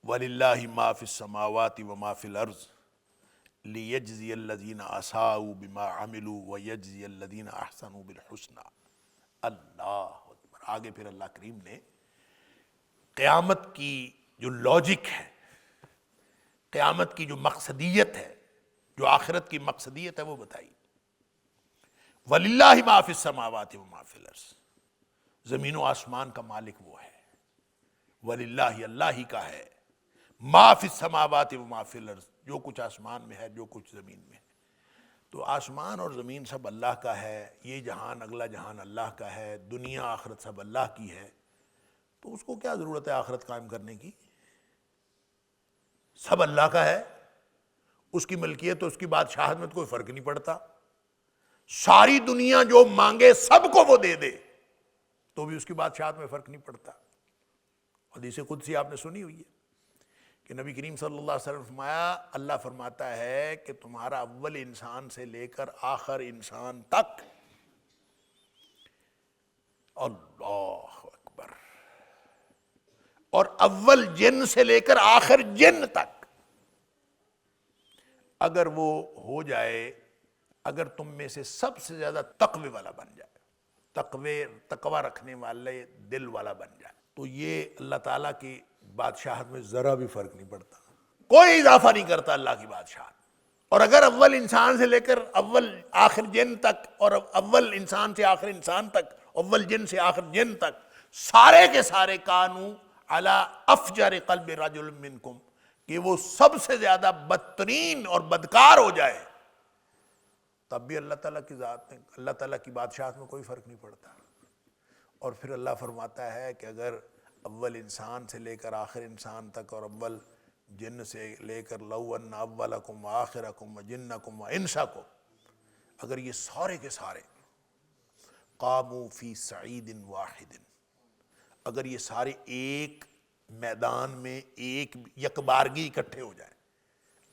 وَلِلَّهِ مَا فِي السَّمَاوَاتِ وَمَا فِي الْأَرْضِ لِيَجْزِيَ الَّذِينَ أَسَاءُوا بِمَا عَمِلُوا وَيَجْزِيَ الَّذِينَ أَحْسَنُوا بِالْحُسْنَى۔ اللہ اکبر۔ آگے پھر اللہ کریم نے قیامت کی جو لاجک ہے، قیامت کی جو مقصدیت ہے، جو آخرت کی مقصدیت ہے وہ بتائی۔ وَلِلَّهِ مَا فِي السَّمَاوَاتِ وَمَا فِي الْأَرْضِ، زمین و آسمان کا مالک وہ ہے۔ وَلِلَّهِ، اللہ ہی کا ہے، مَا فِي السَّمَاوَاتِ وَمَا فِي الْأَرْضِ، جو کچھ آسمان میں ہے، جو کچھ زمین میں ہے۔ تو آسمان اور زمین سب اللہ کا ہے، یہ جہان اگلا جہان اللہ کا ہے، دنیا آخرت سب اللہ کی ہے، تو اس کو کیا ضرورت ہے آخرت قائم کرنے کی؟ سب اللہ کا ہے، اس کی ملکیت اور اس کی بادشاہت میں تو کوئی فرق نہیں پڑتا۔ ساری دنیا جو مانگے سب کو وہ دے دے تو بھی اس کی بادشاہت میں فرق نہیں پڑتا۔ حدیث قدسی آپ نے سنی ہوئی ہے کہ نبی کریم صلی اللہ علیہ وسلم فرمایا، اللہ فرماتا ہے کہ تمہارا اول انسان سے لے کر آخر انسان تک، اللہ اکبر، اور اول جن سے لے کر آخر جن تک، اگر وہ ہو جائے، اگر تم میں سے سب سے زیادہ تقوی والا بن جائے، تقوی رکھنے والے دل والا بن جائے، تو یہ اللہ تعالیٰ کی بادشاہت میں ذرا بھی فرق نہیں پڑتا، کوئی اضافہ نہیں کرتا اللہ کی بادشاہت۔ اور اگر اول انسان سے لے کر اول آخر جن تک، اور اول انسان سے آخر انسان تک، اول جن سے آخر جن تک، سارے کے سارے کانو علی افجر قلب رجل منکم، کہ وہ سب سے زیادہ بدترین اور بدکار ہو جائے، تب بھی اللہ تعالیٰ کی ذات میں، اللہ تعالیٰ کی بادشاہت میں کوئی فرق نہیں پڑتا۔ اور پھر اللہ فرماتا ہے کہ اگر اول انسان سے لے کر آخر انسان تک، اور اول جن سے لے کر لو ان اولکم وآخرکم وجنکم وانسکم، اگر یہ سارے کے سارے قاموا فی صعید واحد، اگر یہ سارے ایک میدان میں ایک یکبارگی اکٹھے ہو جائیں،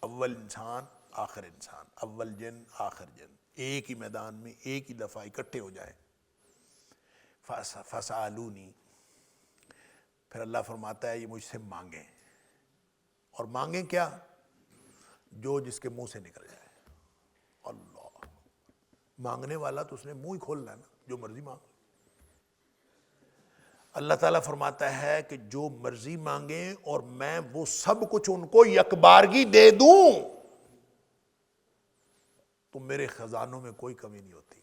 اول انسان آخر انسان، اول جن آخر جن، ایک ہی میدان میں ایک ہی دفعہ اکٹھے ہو جائیں، فَسَأَلُونِي، پھر اللہ فرماتا ہے یہ مجھ سے مانگیں، اور مانگیں کیا؟ جو جس کے منہ سے نکل جائے۔ اللہ، مانگنے والا تو اس نے منہ ہی کھولنا ہے نا، جو مرضی مانگ۔ اللہ تعالیٰ فرماتا ہے کہ جو مرضی مانگیں اور میں وہ سب کچھ ان کو یکبارگی دے دوں، تو میرے خزانوں میں کوئی کمی نہیں ہوتی۔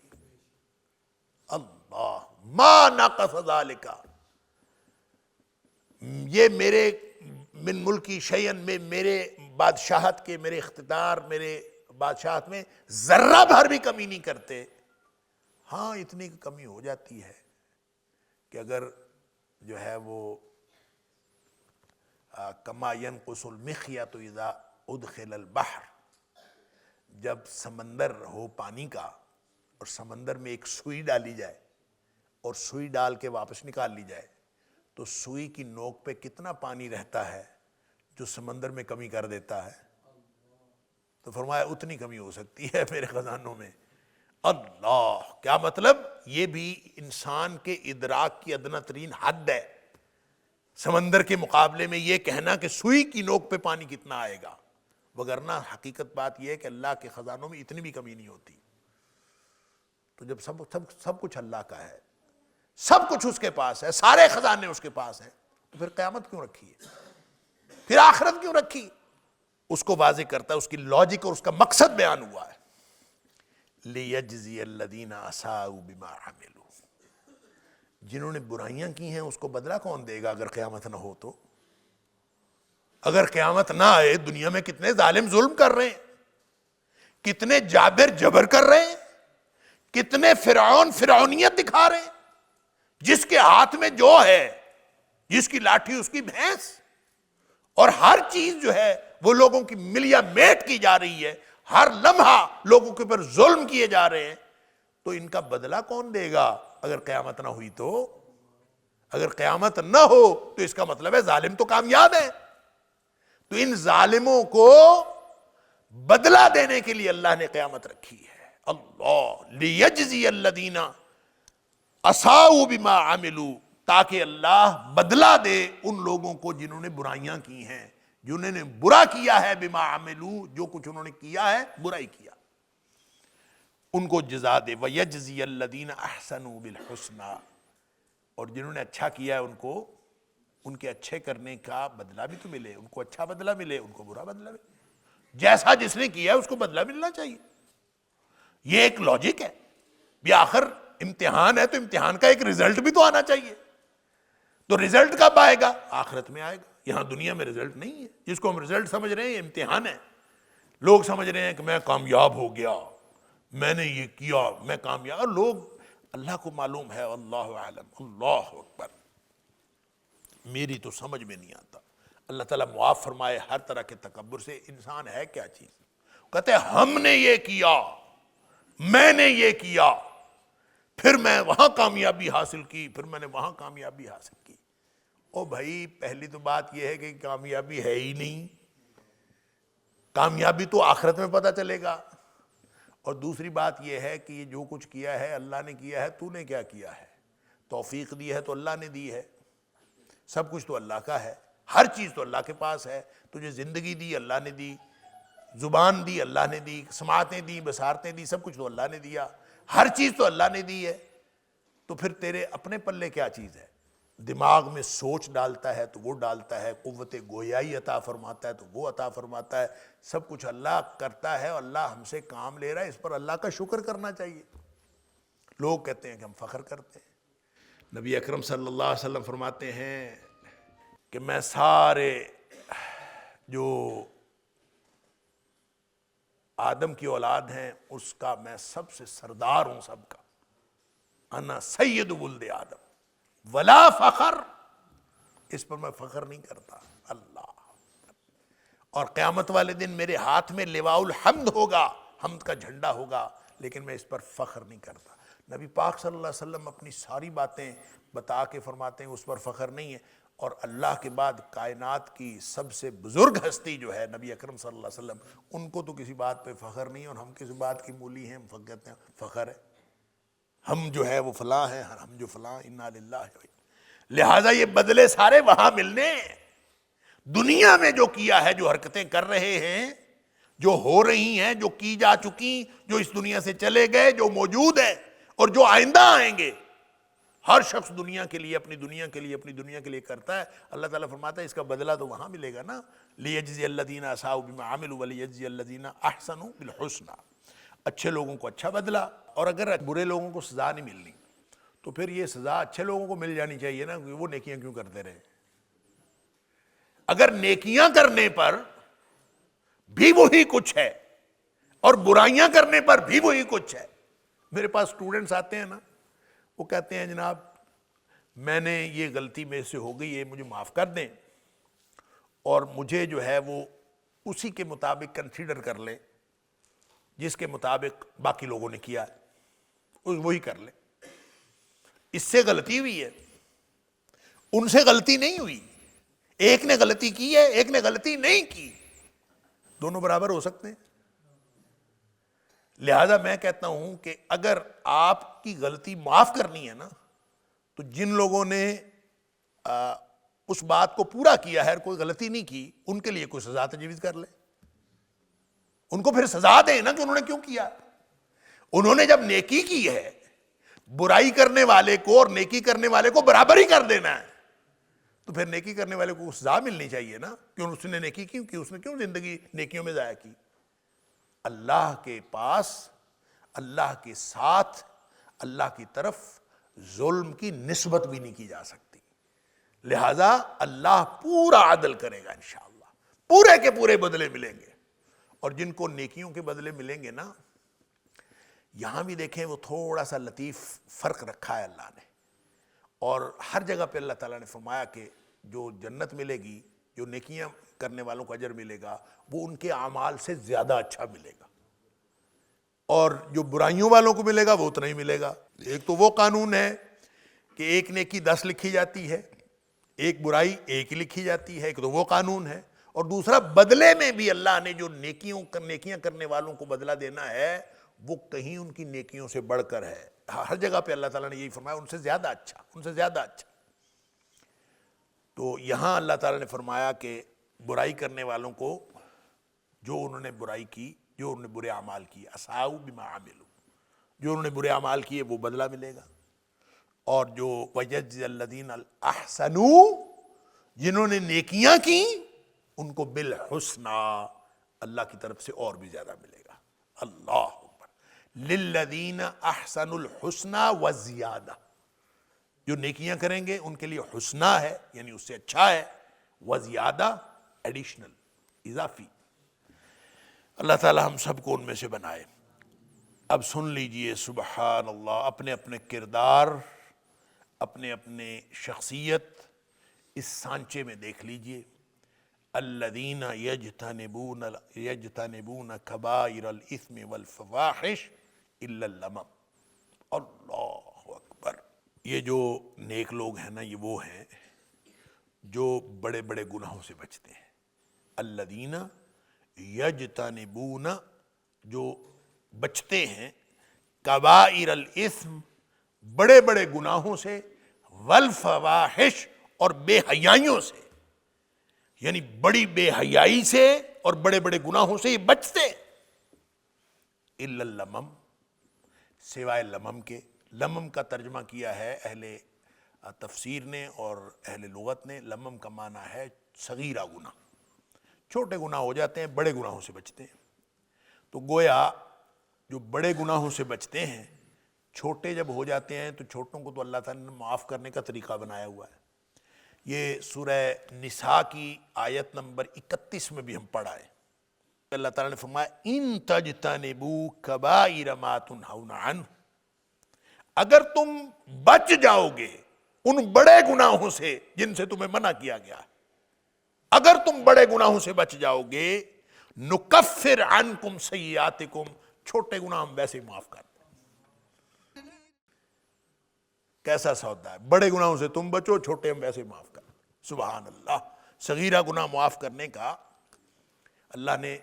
اللہ، ما نقص ذالک، یہ میرے من ملکی شیئن میں، میرے بادشاہت کے، میرے اختیار، میرے بادشاہت میں ذرہ بھر بھی کمی نہیں کرتے۔ ہاں اتنی کمی ہو جاتی ہے کہ اگر جو ہے وہ کما ینقص المخیط اذا ادخل البحر، جب سمندر ہو پانی کا اور سمندر میں ایک سوئی ڈالی جائے اور سوئی ڈال کے واپس نکال لی جائے، تو سوئی کی نوک پہ کتنا پانی رہتا ہے جو سمندر میں کمی کر دیتا ہے؟ تو فرمایا اتنی کمی ہو سکتی ہے میرے خزانوں میں۔ اللہ، کیا مطلب؟ یہ بھی انسان کے ادراک کی ادنا ترین حد ہے، سمندر کے مقابلے میں یہ کہنا کہ سوئی کی نوک پہ پانی کتنا آئے گا، وگرنہ حقیقت بات یہ ہے کہ اللہ کے خزانوں میں اتنی بھی کمی نہیں ہوتی۔ تو جب سب کچھ اللہ کا ہے، سب کچھ اس کے پاس ہے، سارے خزانے اس کے پاس ہیں، تو پھر قیامت کیوں رکھی ہے؟ پھر آخرت کیوں رکھی؟ اس کو واضح کرتا ہے، اس کی لاجک اور اس کا مقصد بیان ہوا ہے۔ لِيَجْزِيَ الَّذِينَ أَسَاءُوا بِمَا عَمِلُوا، جنہوں نے برائیاں کی ہیں اس کو بدلہ کون دے گا اگر قیامت نہ ہو تو؟ اگر قیامت نہ آئے، دنیا میں کتنے ظالم ظلم کر رہے ہیں، کتنے جابر جبر کر رہے ہیں، کتنے فرعون فرعونیت دکھا رہے ہیں، جس کے ہاتھ میں جو ہے، جس کی لاٹھی اس کی بھینس، اور ہر چیز جو ہے وہ لوگوں کی ملیا میٹ کی جا رہی ہے، ہر لمحہ لوگوں کے اوپر ظلم کیے جا رہے ہیں، تو ان کا بدلہ کون دے گا اگر قیامت نہ ہوئی تو؟ اگر قیامت نہ ہو تو اس کا مطلب ہے ظالم تو کامیاب ہے۔ تو ان ظالموں کو بدلہ دینے کے لیے اللہ نے قیامت رکھی ہے۔ اللہ، لیجزی الذین اساؤوا بما عملوا، تاکہ اللہ بدلہ دے ان لوگوں کو جنہوں نے برائیاں کی ہیں، جنہوں نے برا کیا ہے بما عملو، جو کچھ انہوں نے کیا ہے برائی کیا، ان کو جزا دے، وَيَجْزِيَ الَّذِينَ أَحْسَنُوا بِالْحُسْنَى، اور جنہوں نے اچھا کیا ہے ان کو ان کے اچھے کرنے کا بدلہ بھی تو ملے، ان کو اچھا بدلہ ملے، ان کو برا بدلہ ملے، جیسا جس نے کیا ہے اس کو بدلہ ملنا چاہیے۔ یہ ایک لاجک ہے، بھی آخر امتحان ہے تو امتحان کا ایک رزلٹ بھی تو آنا چاہیے، تو رزلٹ کب آئے گا؟ آخرت میں آئے گا، یہاں دنیا میں رزلٹ نہیں ہے۔ جس کو ہم رزلٹ سمجھ رہے ہیں یہ امتحان ہے۔ لوگ سمجھ رہے ہیں کہ میں کامیاب ہو گیا، میں نے یہ کیا، میں کامیاب، اور لوگ، اللہ کو معلوم ہے، اللہ اعلم، اللہ اکبر، میری تو سمجھ میں نہیں آتا۔ اللہ تعالیٰ معاف فرمائے ہر طرح کے تکبر سے۔ انسان ہے کیا چیز؟ کہتے ہیں ہم نے یہ کیا، میں نے یہ کیا، پھر میں وہاں کامیابی حاصل کی، پھر میں نے وہاں کامیابی حاصل کی۔ او بھائی، پہلی تو بات یہ ہے کہ کامیابی ہے ہی نہیں، کامیابی تو آخرت میں پتہ چلے گا، اور دوسری بات یہ ہے کہ یہ جو کچھ کیا ہے اللہ نے کیا ہے، تو نے کیا کیا ہے؟ توفیق دی ہے تو اللہ نے دی ہے، سب کچھ تو اللہ کا ہے، ہر چیز تو اللہ کے پاس ہے۔ تجھے زندگی دی اللہ نے دی، زبان دی اللہ نے دی، سماعتیں دی، بصارتیں دی، سب کچھ تو اللہ نے دیا، ہر چیز تو اللہ نے دی ہے، تو پھر تیرے اپنے پلے کیا چیز ہے؟ دماغ میں سوچ ڈالتا ہے تو وہ ڈالتا ہے، قوت گویائی عطا فرماتا ہے تو وہ عطا فرماتا ہے، سب کچھ اللہ کرتا ہے، اور اللہ ہم سے کام لے رہا ہے، اس پر اللہ کا شکر کرنا چاہیے۔ لوگ کہتے ہیں کہ ہم فخر کرتے ہیں۔ نبی اکرم صلی اللہ علیہ وسلم فرماتے ہیں کہ میں سارے جو آدم کی اولاد ہیں اس کا میں سب سے سردار ہوں، سب کا، انا سید ولد آدم ولا فخر، اس پر میں فخر نہیں کرتا۔ اللہ، اور قیامت والے دن میرے ہاتھ میں لواء الحمد ہوگا، حمد کا جھنڈا ہوگا، لیکن میں اس پر فخر نہیں کرتا۔ نبی پاک صلی اللہ علیہ وسلم اپنی ساری باتیں بتا کے فرماتے ہیں اس پر فخر نہیں ہے، اور اللہ کے بعد کائنات کی سب سے بزرگ ہستی جو ہے نبی اکرم صلی اللہ علیہ وسلم، ان کو تو کسی بات پہ فخر نہیں ہے، اور ہم کسی بات کی مولی ہیں، ہم کہتے ہیں فخر ہے، ہم جو ہے وہ فلاں ہیں، ہم جو فلاں، انا للہ۔ لہٰذا یہ بدلے سارے وہاں ملنے ہیں۔ دنیا میں جو کیا ہے، جو حرکتیں کر رہے ہیں، جو ہو رہی ہیں، جو کی جا چکی، جو اس دنیا سے چلے گئے، جو موجود ہیں اور جو آئندہ آئیں گے، ہر شخص دنیا کے لیے، اپنی دنیا کے لیے، اپنی دنیا کے لیے کرتا ہے۔ اللہ تعالیٰ فرماتا ہے اس کا بدلہ تو وہاں ملے گا نا، لِيَجْزِيَ الَّذِينَ أَسَاءُوا بِمَا عَمِلُوا وَلِيَجْزِيَ الَّذِينَ أَحْسَنُوا بِالْحُسْنَى، اچھے لوگوں کو اچھا بدلہ، اور اگر برے لوگوں کو سزا نہیں ملنی تو پھر یہ سزا اچھے لوگوں کو مل جانی چاہیے نا، وہ نیکیاں کیوں کرتے رہے؟ اگر نیکیاں کرنے پر بھی وہی کچھ ہے اور برائیاں کرنے پر بھی وہی کچھ ہے۔ میرے پاس سٹوڈنٹس آتے ہیں نا، وہ کہتے ہیں جناب میں نے یہ غلطی میں سے ہو گئی ہے، مجھے معاف کر دیں، اور مجھے جو ہے وہ اسی کے مطابق کنسیڈر کر لیں جس کے مطابق باقی لوگوں نے کیا ہے، وہی کر لیں۔ اس سے غلطی ہوئی ہے، ان سے غلطی نہیں ہوئی، ایک نے غلطی کی ہے، ایک نے غلطی نہیں کی، دونوں برابر ہو سکتے ہیں۔ لہذا میں کہتا ہوں کہ اگر آپ کی غلطی معاف کرنی ہے نا، تو جن لوگوں نے اس بات کو پورا کیا ہے اور کوئی غلطی نہیں کی، ان کے لیے کوئی سزا تجویز کر لے، ان کو پھر سزا دیں نا کہ انہوں نے کیوں کیا۔ انہوں نے جب نیکی کی ہے، برائی کرنے والے کو اور نیکی کرنے والے کو برابر ہی کر دینا ہے، تو پھر نیکی کرنے والے کو سزا ملنی چاہیے نا، کیوں اس نے نیکی کیوں کی، اس نے کیوں زندگی نیکیوں میں ضائع کی۔ اللہ کے پاس، اللہ کے ساتھ، اللہ کی طرف ظلم کی نسبت بھی نہیں کی جا سکتی، لہذا اللہ پورا عدل کرے گا انشاءاللہ، پورے کے پورے بدلے ملیں گے۔ اور جن کو نیکیوں کے بدلے ملیں گے نا، یہاں بھی دیکھیں وہ تھوڑا سا لطیف فرق رکھا ہے اللہ نے، اور ہر جگہ پہ اللہ تعالیٰ نے فرمایا کہ جو جنت ملے گی، جو نیکیاں کرنے والوں کو اجر ملے گا، وہ ان کے اعمال سے زیادہ اچھا ملے گا، اور جو برائیوں والوں کو ملے گا وہ اتنا ہی ملے گا۔ ایک تو وہ قانون ہے کہ ایک نیکی 10 لکھی جاتی ہے، ایک برائی 1 لکھی جاتی ہے، ایک تو وہ قانون ہے، اور دوسرا بدلے میں بھی اللہ نے جو نیکیاں کرنے والوں کو بدلہ دینا ہے وہ کہیں ان کی نیکیوں سے بڑھ کر ہے۔ ہر جگہ پہ اللہ تعالیٰ نے یہی فرمایا، ان سے زیادہ اچھا، ان سے زیادہ اچھا۔ تو یہاں اللہ تعالیٰ نے فرمایا کہ برائی کرنے والوں کو جو انہوں نے برائی کی، جو انہوں نے برے اعمال کیے، اساؤ بما عملوا، جو انہوں نے برے اعمال کیے وہ بدلہ ملے گا، اور جو وَيَجْزِي الَّذِينَ أَحْسَنُوا، جنہوں نے نیکیاں کی ان کو بالحسنى، اللہ کی طرف سے اور بھی زیادہ ملے گا۔ اللہ اکبر۔ للذین احسنوا الحسنى وزیادہ، جو نیکیاں کریں گے ان کے لیے حسنہ ہے، یعنی اس سے اچھا ہے، وزیادہ ایڈیشنل، اضافی۔ اللہ تعالی ہم سب کو ان میں سے بنائے۔ اب سن لیجئے، سبحان اللہ، اپنے اپنے کردار، اپنے اپنے شخصیت اس سانچے میں دیکھ لیجئے۔ الذین یجتنبون کبائر الاثم والفواحش الا اللمم۔ اللہ اکبر۔ یہ جو نیک لوگ ہیں نا، یہ وہ ہیں جو بڑے بڑے گناہوں سے بچتے ہیں۔ الذین یجتنبون، جو بچتے ہیں، کبائر الاثم، بڑے بڑے گناہوں سے، والفواحش، اور بے حیائیوں سے، یعنی بڑی بے حیائی سے اور بڑے بڑے گناہوں سے یہ بچتے ہیں۔ الا اللمم، سوائے لمم کے۔ لمم کا ترجمہ کیا ہے اہل تفسیر نے اور اہل لغت نے، لمم کا معنی ہے صغیرہ گناہ، چھوٹے گناہ ہو جاتے ہیں، بڑے گناہوں سے بچتے ہیں۔ تو گویا جو بڑے گناہوں سے بچتے ہیں، چھوٹے جب ہو جاتے ہیں تو چھوٹوں کو تو اللہ تعالیٰ نے معاف کرنے کا طریقہ بنایا ہوا ہے۔ یہ سورہ نساء کی آیت نمبر 31 میں بھی ہم پڑھا ہے۔ اللہ تعالیٰ نے فرمایا ان تجتنبوا کبائر ما تنہون عنہ، اگر تم بچ جاؤ گے ان بڑے گناہوں سے جن سے تمہیں منع کیا گیا ہے، اگر تم بڑے گناہوں سے بچ جاؤ گے، نکفر عنکم سیئاتکم، چھوٹے گناہ ہم ویسے ہی معاف کر دیں۔ کیسا سودا ہے؟ بڑے گناہوں سے تم بچو، چھوٹے ہم ویسے ہی معاف کر دیں۔ سبحان اللہ۔ صغیرہ گناہ معاف کرنے کا اللہ نے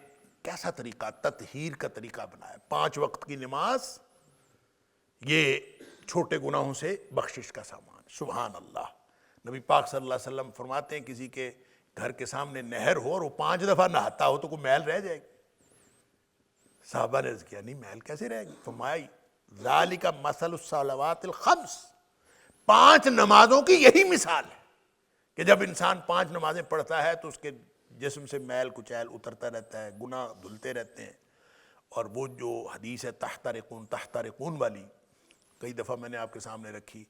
کیسا طریقہ، تطہیر کا طریقہ بنایا۔ 5 وقت کی نماز، یہ چھوٹے گناہوں سے بخشش کا سامان۔ سبحان اللہ۔ نبی پاک صلی اللہ علیہ وسلم فرماتے ہیں کسی کے گھر کے سامنے نہر ہو اور وہ 5 دفعہ نہاتا ہو تو کوئی میل رہ جائے گی؟ صحابہ نے عرض کیا نہیں، میل کیسے رہے گی؟ فرمایا ذالک مثل الصلوات الخمس، 5 نمازوں کی یہی مثال ہے کہ جب انسان 5 نمازیں پڑھتا ہے تو اس کے جسم سے میل کچیل اترتا رہتا ہے، گناہ دھلتے رہتے ہیں۔ اور وہ جو حدیث ہے تحترقون تحترقون والی، کئی دفعہ میں نے آپ کے سامنے رکھی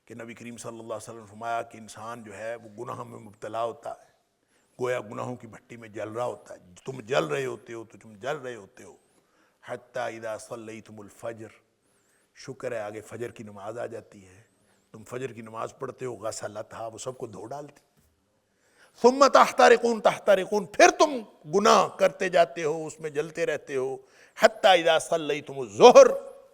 کہ نبی کریم صلی اللہ علیہ وسلم نے فرمایا کہ انسان جو ہے وہ گناہ میں مبتلا ہوتا ہے، گویا گناہوں کی بھٹی میں جل رہا ہوتا ہے۔ تم جل رہے ہوتے ہو تو تم جل رہے ہوتے ہو، حتیٰ اذا صلیتم الفجر، شکر ہے آگے فجر کی نماز آ جاتی ہے، تم فجر کی نماز پڑھتے ہو، غسلتھا، وہ سب کو دھو ڈالتی، ثم تحترقون تحترقون، پھر تم گناہ کرتے جاتے ہو، اس میں جلتے رہتے ہو، حتیٰ اذا صلیتم الظہر،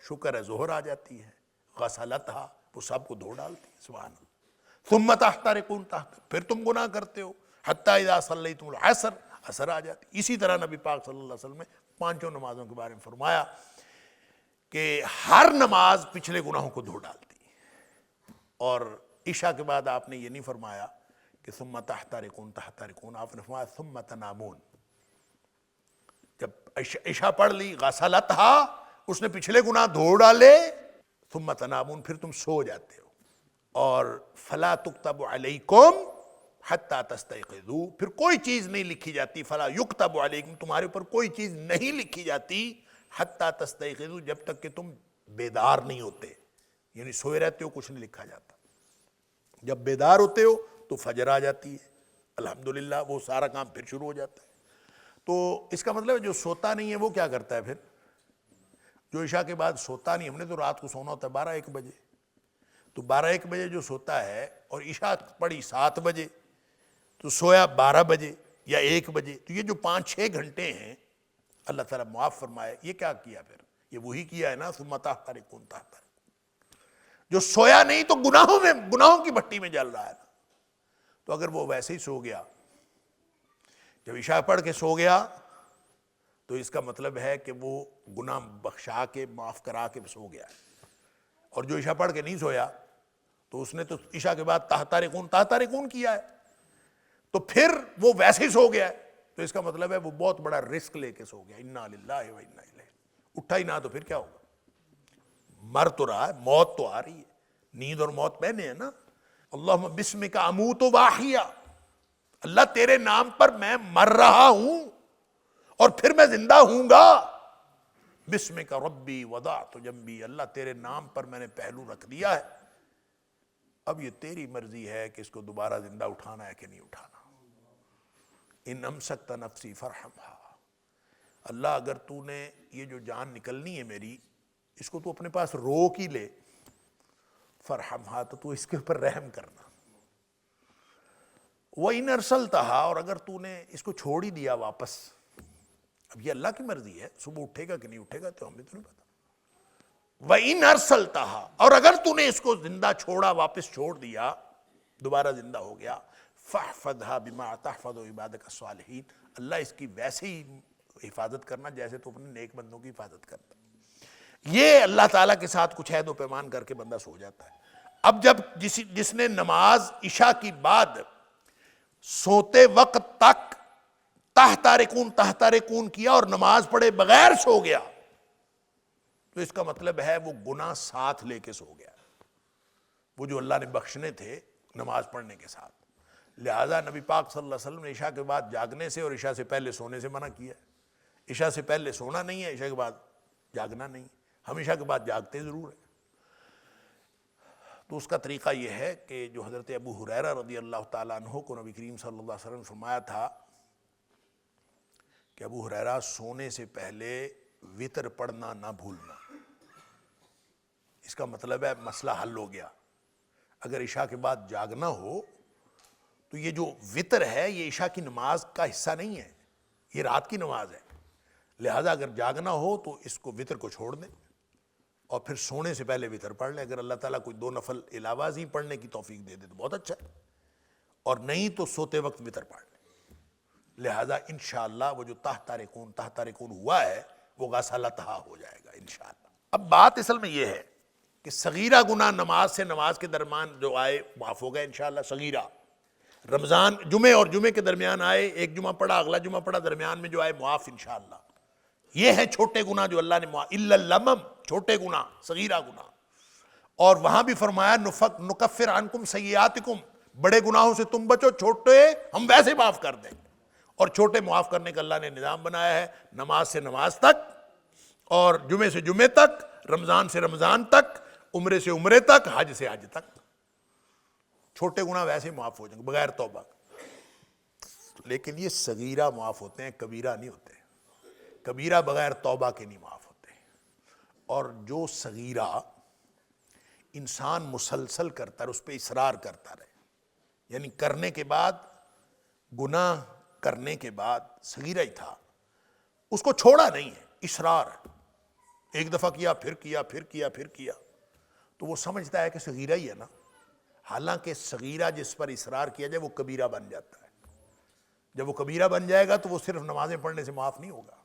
شکر ہے ظہر آ جاتی ہے، غسلتھا، وہ سب کو دھو ڈالتی ہے۔ سبحان اللہ۔ ثم تحترقون پھر تم گناہ کرتے ہو، حتیٰ اذا صلیتم العصر، عصر آ جاتی۔ اسی طرح نبی پاک صلی اللہ علیہ وسلم نے 5 نمازوں کے بارے میں فرمایا کہ ہر نماز پچھلے گناہوں کو دھو ڈالتی۔ اور عشاء کے بعد آپ نے یہ نہیں فرمایا کہ ثم تحترقون تحترقون، آپ نے فرمایا ثم تنامون۔ جب عشاء پڑھ لی، غسلتھا، اس نے پچھلے گناہ دھو ڈالے، ثم تنامون، پھر تم سو جاتے ہو۔ اور فلا تکتب علیکم حتی تستيقظوا، پھر کوئی چیز نہیں لکھی جاتی، فلا یکتب علیکم، تمہارے اوپر کوئی چیز نہیں لکھی جاتی، حتی تستيقظوا، جب تک کہ تم بیدار نہیں ہوتے، یعنی سوئے رہتے ہو کچھ نہیں لکھا جاتا۔ جب بیدار ہوتے ہو تو فجر آ جاتی ہے، الحمدللہ، وہ سارا کام پھر شروع ہو جاتا ہے۔ تو اس کا مطلب ہے جو سوتا نہیں ہے وہ کیا کرتا ہے پھر؟ جو عشاء کے بعد سوتا نہیں، ہم نے تو رات کو سونا ہوتا ہے 12-1 بجے، تو 12-1 بجے جو سوتا ہے اور عشاء پڑھی 7 بجے تو سویا 12 بجے یا 1 بجے، تو یہ جو 5-6 گھنٹے ہیں اللہ تعالیٰ معاف فرمائے، یہ کیا کیا پھر؟ یہ وہی کیا ہے نا ثم تحترقون تحترقون۔ جو سویا نہیں تو گناہوں کی بھٹی میں جل رہا ہے نا، تو اگر وہ ویسے ہی سو گیا، جب عشاء پڑھ کے سو گیا تو اس کا مطلب ہے کہ وہ گناہ بخشا کے معاف کرا کے سو گیا ہے۔ اور جو عشاء پڑھ کے نہیں سویا تو اس نے تو عشاء کے بعد تحترقون تحترقون کیا ہے۔ تو پھر وہ ویسے ہی سو گیا ہے، تو اس کا مطلب ہے وہ بہت بڑا رسک لے کے سو گیا. انا للہ و انا الیہ. اٹھا ہی نہ تو پھر کیا ہوگا؟ مر تو رہا ہے، موت تو آ رہی ہے، نیند اور موت پہنے ہیں نا. اللہم بسمک اموت و احیا، اللہ تیرے نام پر میں مر رہا ہوں اور پھر میں زندہ ہوں گا. بسمک ربی وضعت جنبی، اللہ تیرے نام پر میں نے پہلو رکھ دیا ہے، اب یہ تیری مرضی ہے کہ اس کو دوبارہ زندہ اٹھانا ہے کہ نہیں اٹھانا. ان امسکت نفسی فرحمھا، اللہ اگر تو نے یہ جو جان نکلنی ہے میری، اس کو تو اپنے پاس روک ہی لے، فرحمھا، تو اس کے اوپر رحم کرنا. وَإِنْ أَرْسَلْتَهَا، اور اگر تو نے اس کو چھوڑ ہی دیا واپس، اب یہ اللہ کی مرضی ہے، صبح اٹھے گا کہ نہیں اٹھے گا تو ہمیں تو نہیں پتا. وَإِنْ أَرْسَلْتَهَا، اور اگر تو نے اس کو زندہ چھوڑا، واپس چھوڑ دیا، دوبارہ زندہ ہو گیا، فَاحْفَظْهَا بِمَا تَحْفَظُ عِبَادَكَ الصَّالِحِينَ، اللہ اس کی ویسے ہی حفاظت کرنا جیسے تو اپنے نیک بندوں کی حفاظت کرتا. یہ اللہ تعالیٰ کے ساتھ کچھ عہد و پیمان کر کے بندہ سو جاتا ہے. اب جب جس نے نماز عشاء کی بعد سوتے وقت تک تحت رکون کیا اور نماز پڑھے بغیر سو گیا، تو اس کا مطلب ہے وہ گناہ ساتھ لے کے سو گیا، وہ جو اللہ نے بخشنے تھے نماز پڑھنے کے ساتھ. لہٰذا نبی پاک صلی اللہ علیہ وسلم نے عشاء کے بعد جاگنے سے اور عشاء سے پہلے سونے سے منع کیا ہے. عشاء سے پہلے سونا نہیں ہے، عشاء کے بعد جاگنا نہیں. ہم عشاء کے بعد جاگتے ضرور ہیں. تو اس کا طریقہ یہ ہے کہ جو حضرت ابو ہریرہ رضی اللہ تعالیٰ عنہ کو نبی کریم صلی اللہ علیہ وسلم نے فرمایا تھا کہ ابو ہریرہ سونے سے پہلے وتر پڑھنا نہ بھولنا. اس کا مطلب ہے مسئلہ حل ہو گیا. اگر عشاء کے بعد جاگنا ہو تو یہ جو وتر ہے یہ عشاء کی نماز کا حصہ نہیں ہے، یہ رات کی نماز ہے. لہٰذا اگر جاگنا ہو تو اس کو وتر کو چھوڑ دیں اور پھر سونے سے پہلے وتر پڑھ لیں. اگر اللہ تعالیٰ کوئی 2 نفل علاوہ ازیں پڑھنے کی توفیق دے دے تو بہت اچھا ہے، اور نہیں تو سوتے وقت وتر پڑھ لیں. لہٰذا انشاءاللہ وہ جو تحت رکون ہوا ہے وہ غسلتھا ہو جائے گا انشاءاللہ. اب بات اصل میں یہ ہے کہ صغیرہ گناہ نماز سے نماز کے درمیان جو آئے معاف ہو گئے انشاءاللہ. صغیرہ رمضان جمعے اور جمعے کے درمیان آئے، ایک جمعہ پڑھا اگلا جمعہ پڑھا، درمیان میں جو آئے معاف انشاءاللہ. یہ ہے چھوٹے گناہ جو اللہ نے الا اللمم، چھوٹے گناہ، صغیرہ گناہ. اور وہاں بھی فرمایا نکفر عنکم سیئاتکم، بڑے گناہوں سے تم بچو، چھوٹے ہم ویسے معاف کر دیں. اور چھوٹے معاف کرنے کا اللہ نے نظام بنایا ہے، نماز سے نماز تک، اور جمعے سے جمعے تک، رمضان سے رمضان تک، عمرے سے عمرے تک، حج سے حج تک. چھوٹے گناہ ویسے معاف ہو جائیں گے بغیر توبہ. لیکن یہ صغیرہ معاف ہوتے ہیں، کبیرہ نہیں ہوتے. کبیرہ بغیر توبہ کے نہیں معاف ہوتے. اور جو صغیرہ انسان مسلسل کرتا ہے، اس پہ اصرار کرتا رہے، یعنی کرنے کے بعد، گناہ کرنے کے بعد صغیرہ ہی تھا، اس کو چھوڑا نہیں ہے، اصرار ہے، ایک دفعہ کیا پھر کیا پھر کیا پھر کیا، تو وہ سمجھتا ہے کہ صغیرہ ہی ہے نا. حالانکہ صغیرہ جس پر اصرار کیا جائے وہ کبیرہ بن جاتا ہے. جب وہ کبیرہ بن جائے گا تو وہ صرف نمازیں پڑھنے سے معاف نہیں ہوگا.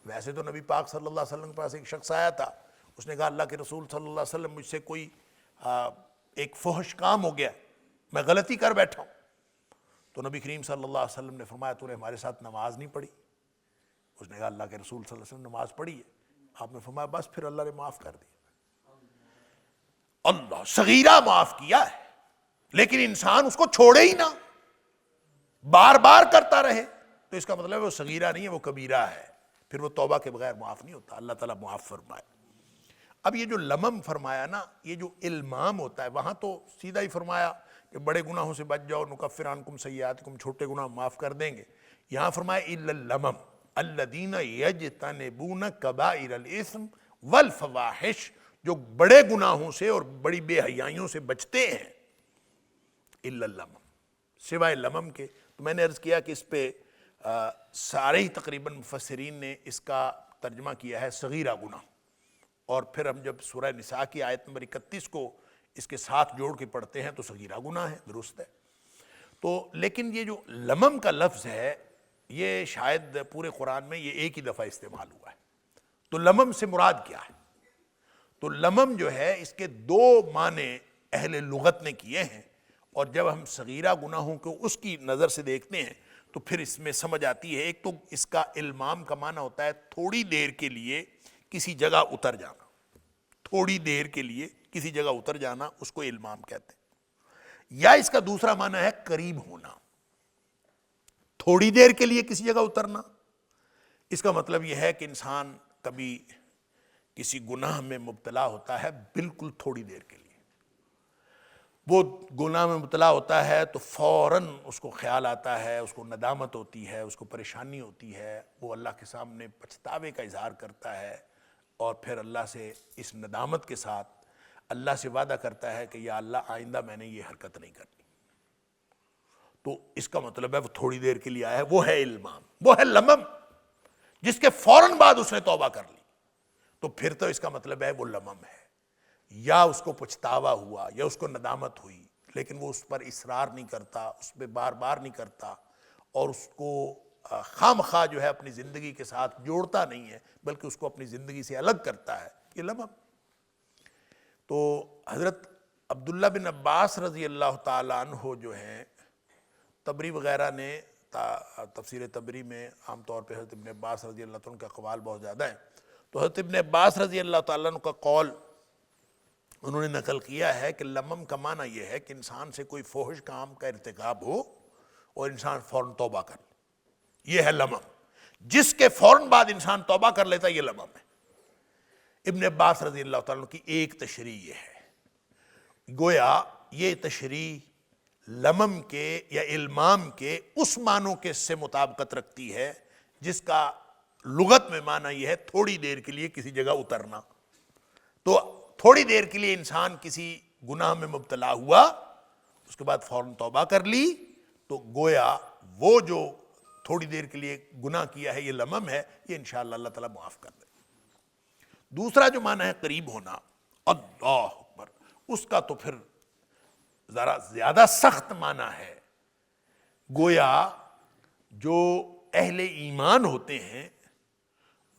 ویسے تو نبی پاک صلی اللہ علیہ وسلم کے پاس ایک شخص آیا تھا، اس نے کہا اللہ کے رسول صلی اللہ علیہ وسلم مجھ سے کوئی ایک فحش کام ہو گیا، میں غلطی کر بیٹھا ہوں. تو نبی کریم صلی اللہ علیہ وسلم نے فرمایا تو نے ہمارے ساتھ نماز نہیں پڑھی. اس نے کہا اللہ کے رسول صلی اللہ علیہ وسلم نماز پڑھی ہے. آپ نے فرمایا بس پھر اللہ نے معاف کر دیا. اللہ صغیرہ معاف کیا ہے، لیکن انسان اس کو چھوڑے ہی نہ، بار بار کرتا رہے، تو اس کا مطلب ہے وہ صغیرہ نہیں ہے، وہ کبیرہ ہے. پھر وہ توبہ کے بغیر معاف نہیں ہوتا. اللہ تعالیٰ معاف فرمائے. اب یہ جو لمم فرمایا نا، یہ جو المام ہوتا ہے، وہاں تو سیدھا ہی فرمایا کہ بڑے گناہوں سے بچ جاؤ، نکفر عنکم سیئاتکم، چھوٹے گناہ معاف کر دیں گے. یہاں فرمایا الا اللمم الذین یجتنبون کبائر الاثم والفواحش، جو بڑے گناہوں سے اور بڑی بے حیائیوں سے بچتے ہیں. الا اللمم، سوائے لمم کے. تو میں نے عرض کیا کہ اس پہ سارے ہی تقریباً مفسرین نے اس کا ترجمہ کیا ہے صغیرہ گناہ. اور پھر ہم جب سورہ نساء کی آیت نمبر 31 کو اس کے ساتھ جوڑ کے پڑھتے ہیں تو صغیرہ گناہ ہے، درست ہے. تو لیکن یہ جو لمم کا لفظ ہے یہ شاید پورے قرآن میں یہ ایک ہی دفعہ استعمال ہوا ہے. تو لمم سے مراد کیا ہے؟ تو لمم جو ہے اس کے 2 معنی اہل لغت نے کیے ہیں، اور جب ہم صغیرہ گناہوں کو اس کی نظر سے دیکھتے ہیں تو پھر اس میں سمجھ آتی ہے، ایک تو اس کا المام کا معنی ہوتا ہے تھوڑی دیر کے لیے کسی جگہ اتر جانا، تھوڑی دیر کے لیے کسی جگہ اتر جانا، اس کو المام کہتے ہیں۔ یا اس کا دوسرا معنی ہے قریب ہونا، تھوڑی دیر کے لیے کسی جگہ اترنا، اس کا مطلب یہ ہے کہ انسان کبھی کسی گناہ میں مبتلا ہوتا ہے بالکل تھوڑی دیر کے لیے، وہ گناہ میں مبتلا ہوتا ہے تو فوراً اس کو خیال آتا ہے، اس کو ندامت ہوتی ہے، اس کو پریشانی ہوتی ہے، وہ اللہ کے سامنے پچھتاوے کا اظہار کرتا ہے، اور پھر اللہ سے اس ندامت کے ساتھ اللہ سے وعدہ کرتا ہے کہ یا اللہ آئندہ میں نے یہ حرکت نہیں کرنی۔ تو اس کا مطلب ہے وہ تھوڑی دیر کے لیے آیا ہے، وہ ہے المام، وہ ہے لمم، جس کے فوراً بعد اس نے توبہ کر لی، تو پھر تو اس کا مطلب ہے وہ لمم ہے، یا اس کو پچھتاوا ہوا یا اس کو ندامت ہوئی، لیکن وہ اس پر اصرار نہیں کرتا، اس پہ بار بار نہیں کرتا، اور اس کو خام خواہ جو ہے اپنی زندگی کے ساتھ جوڑتا نہیں ہے، بلکہ اس کو اپنی زندگی سے الگ کرتا ہے، یہ لمم۔ تو حضرت عبداللہ بن عباس رضی اللہ تعالیٰ عنہ جو ہیں، تبری وغیرہ نے تفسیر تبری میں عام طور پہ حضرت ابن عباس رضی اللہ تعالیٰ عنہ کا قوال بہت زیادہ ہے، تو حضرت ابن عباس رضی اللہ تعالیٰ عنہ کا قول انہوں نے نقل کیا ہے کہ لمم کا معنی یہ ہے کہ انسان سے کوئی فحش کام کا ارتکاب ہو اور انسان فوراً توبہ کر لے، یہ ہے لمم، جس کے فوراً بعد انسان توبہ کر لیتا ہے، یہ لمم ہے۔ ابن عباس رضی اللہ تعالیٰ عنہ کی ایک تشریح یہ ہے، گویا یہ تشریح لمم کے یا المام کے اس معنوں کے سے مطابقت رکھتی ہے جس کا لغت میں معنی یہ ہے تھوڑی دیر کے لیے کسی جگہ اترنا۔ تو تھوڑی دیر کے لیے انسان کسی گناہ میں مبتلا ہوا، اس کے بعد فوراً توبہ کر لی، تو گویا وہ جو تھوڑی دیر کے لیے گناہ کیا ہے یہ لمم ہے، یہ انشاءاللہ اللہ تعالیٰ معاف کر دے۔ دوسرا جو معنی ہے قریب ہونا، اللہ اکبر، اس کا تو پھر ذرا زیادہ سخت معنی ہے، گویا جو اہل ایمان ہوتے ہیں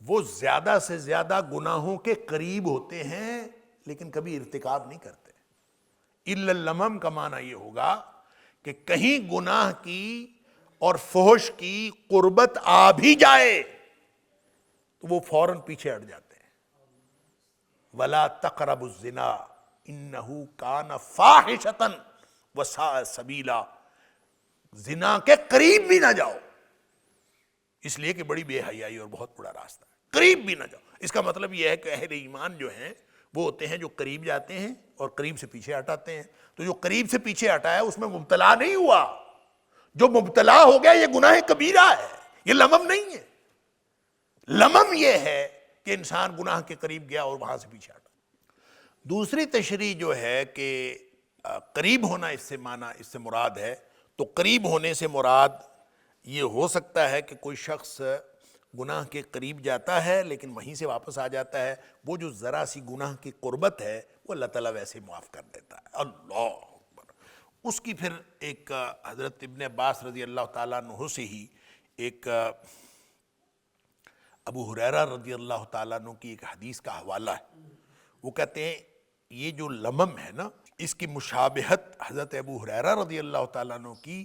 وہ زیادہ سے زیادہ گناہوں کے قریب ہوتے ہیں لیکن کبھی ارتکاب نہیں کرتے۔ الا اللمم کا معنی یہ ہوگا کہ کہیں گناہ کی اور فحش کی قربت آ بھی جائے تو وہ فوراً پیچھے ہٹ جاتے ہیں۔ وَلَا تَقْرَبُوا الزِّنَا إِنَّهُ كَانَ فَاحِشَةً وَسَاءَ سَبِيلًا، زنا کے قریب بھی نہ جاؤ، اس لیے کہ بڑی بے حیائی اور بہت بڑا راستہ ہے، قریب بھی نہ جاؤ۔ اس کا مطلب یہ ہے کہ اہل ایمان جو ہیں وہ ہوتے ہیں جو قریب جاتے ہیں اور قریب سے پیچھے ہٹاتے ہیں، تو جو قریب سے پیچھے ہٹایا اس میں مبتلا نہیں ہوا، جو مبتلا ہو گیا یہ گناہ کبیرہ ہے، یہ لمم نہیں ہے۔ لمم یہ ہے کہ انسان گناہ کے قریب گیا اور وہاں سے پیچھے ہٹا۔ دوسری تشریح جو ہے کہ قریب ہونا اس سے مراد ہے، تو قریب ہونے سے مراد یہ ہو سکتا ہے کہ کوئی شخص گناہ کے قریب جاتا ہے لیکن وہیں سے واپس آ جاتا ہے، وہ جو ذرا سی گناہ کی قربت ہے وہ اللہ تعالیٰ ویسے معاف کر دیتا ہے۔ اللہ اکبر۔ اس کی پھر ایک حضرت ابن عباس رضی اللہ تعالیٰ عنہ سے ہی ایک ابو ہریرہ رضی اللہ تعالیٰ عنہ کی ایک حدیث کا حوالہ ہے، وہ کہتے ہیں یہ جو لمم ہے نا، اس کی مشابہت حضرت ابو ہریرہ رضی اللہ تعالیٰ عنہ کی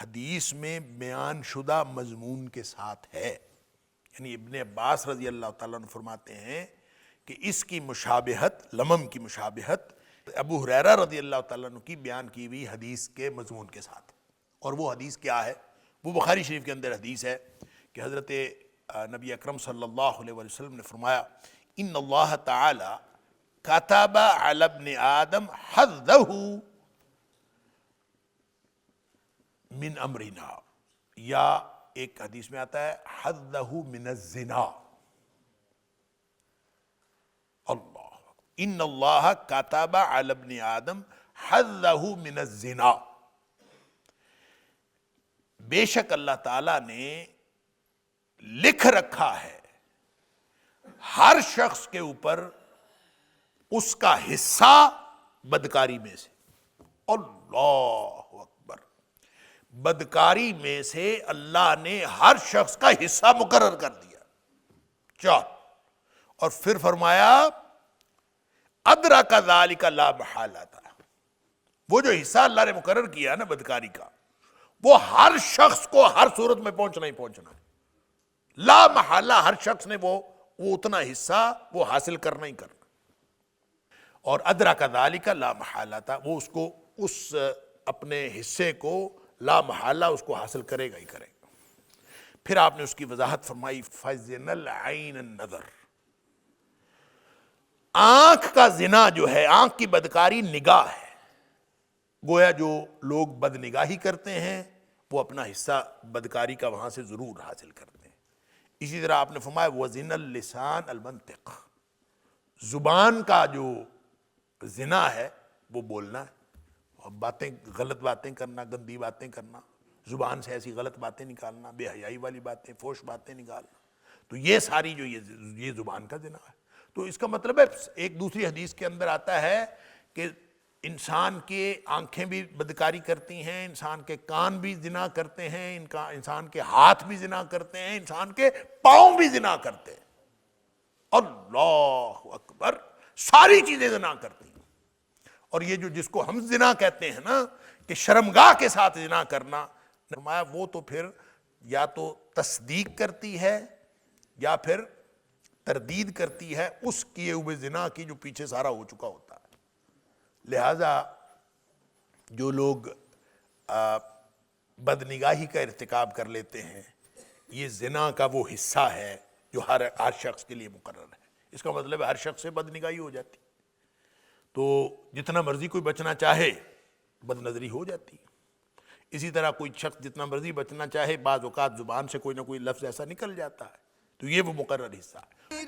حدیث میں بیان شدہ مضمون کے ساتھ ہے۔ یعنی ابن عباس رضی اللہ تعالیٰ عنہ فرماتے ہیں کہ اس کی مشابہت، لمم کی مشابہت ابو ہریرہ رضی اللہ تعالیٰ عنہ کی بیان کی ہوئی حدیث کے مضمون کے ساتھ۔ اور وہ حدیث کیا ہے؟ وہ بخاری شریف کے اندر حدیث ہے کہ حضرت نبی اکرم صلی اللہ علیہ وسلم نے فرمایا ان اللہ تعالی کتب علی ابن آدم حظہ من امرنا، یا ایک حدیث میں آتا ہے حظہ من الزنا۔ اللہ، ان اللہ کتب علی ابن آدم حظہ من الزنا، بے شک اللہ تعالیٰ نے لکھ رکھا ہے ہر شخص کے اوپر اس کا حصہ بدکاری میں سے۔ اللہ اکبر، بدکاری میں سے اللہ نے ہر شخص کا حصہ مقرر کر دیا۔ چل، اور پھر فرمایا ادرک ذالک لا محالہ، وہ جو حصہ اللہ نے مقرر کیا نا بدکاری کا، وہ ہر شخص کو ہر صورت میں پہنچنا ہی پہنچنا ہے، لا محالہ ہر شخص نے وہ اتنا حصہ وہ حاصل کرنا ہی کرنا، اور ادرک ذالک لا محالہ تھا، وہ اس کو اس اپنے حصے کو لا محالہ اس کو حاصل کرے گا ہی کرے گا۔ پھر آپ نے اس کی وضاحت فرمائی فَزِنَ الْعَيْنَ النَّظَرِ، آنکھ کا زنا جو ہے، آنکھ کی بدکاری نگاہ ہے، گویا جو لوگ بد نگاہی کرتے ہیں وہ اپنا حصہ بدکاری کا وہاں سے ضرور حاصل کرتے ہیں۔ اسی طرح آپ نے فرمایا وَزِنَ اللِّسَانَ الْمَنْطِقِ، زبان کا جو زنا ہے وہ بولنا ہے، باتیں غلط باتیں کرنا، گندی باتیں کرنا، زبان سے ایسی غلط باتیں نکالنا، بے حیائی والی باتیں، فحش باتیں نکالنا، تو یہ ساری جو یہ زبان کا زنا ہے۔ تو اس کا مطلب ہے ایک دوسری حدیث کے اندر آتا ہے کہ انسان کے آنکھیں بھی بدکاری کرتی ہیں، انسان کے کان بھی زنا کرتے ہیں، انسان کے ہاتھ بھی زنا کرتے ہیں، انسان کے پاؤں بھی زنا کرتے ہیں، اللہ اکبر، ساری چیزیں زنا کرتی ہیں۔ اور یہ جو جس کو ہم زنا کہتے ہیں نا کہ شرمگاہ کے ساتھ زنا کرنا، فرمایا وہ تو پھر یا تو تصدیق کرتی ہے یا پھر تردید کرتی ہے اس کیے ہوئے زنا کی جو پیچھے سارا ہو چکا ہوتا ہے۔ لہذا جو لوگ بدنگاہی کا ارتکاب کر لیتے ہیں، یہ زنا کا وہ حصہ ہے جو ہر شخص کے لیے مقرر ہے۔ اس کا مطلب ہے ہر شخص سے بدنگاہی ہو جاتی، تو جتنا مرضی کوئی بچنا چاہے بد نظری ہو جاتی۔ اسی طرح کوئی شخص جتنا مرضی بچنا چاہے بعض اوقات زبان سے کوئی نہ کوئی لفظ ایسا نکل جاتا ہے، تو یہ وہ مقرر حصہ ہے۔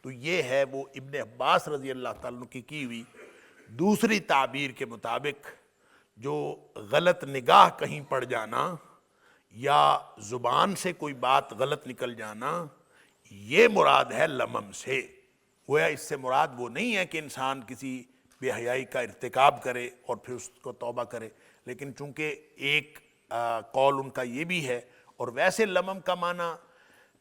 تو یہ ہے وہ ابن عباس رضی اللہ تعالیٰ عنہ کی ہوئی دوسری تعبیر کے مطابق جو غلط نگاہ کہیں پڑ جانا یا زبان سے کوئی بات غلط نکل جانا، یہ مراد ہے لمم سے۔ گویا اس سے مراد وہ نہیں ہے کہ انسان کسی بے حیائی کا ارتکاب کرے اور پھر اس کو توبہ کرے، لیکن چونکہ ایک قول ان کا یہ بھی ہے، اور ویسے لمم کا معنی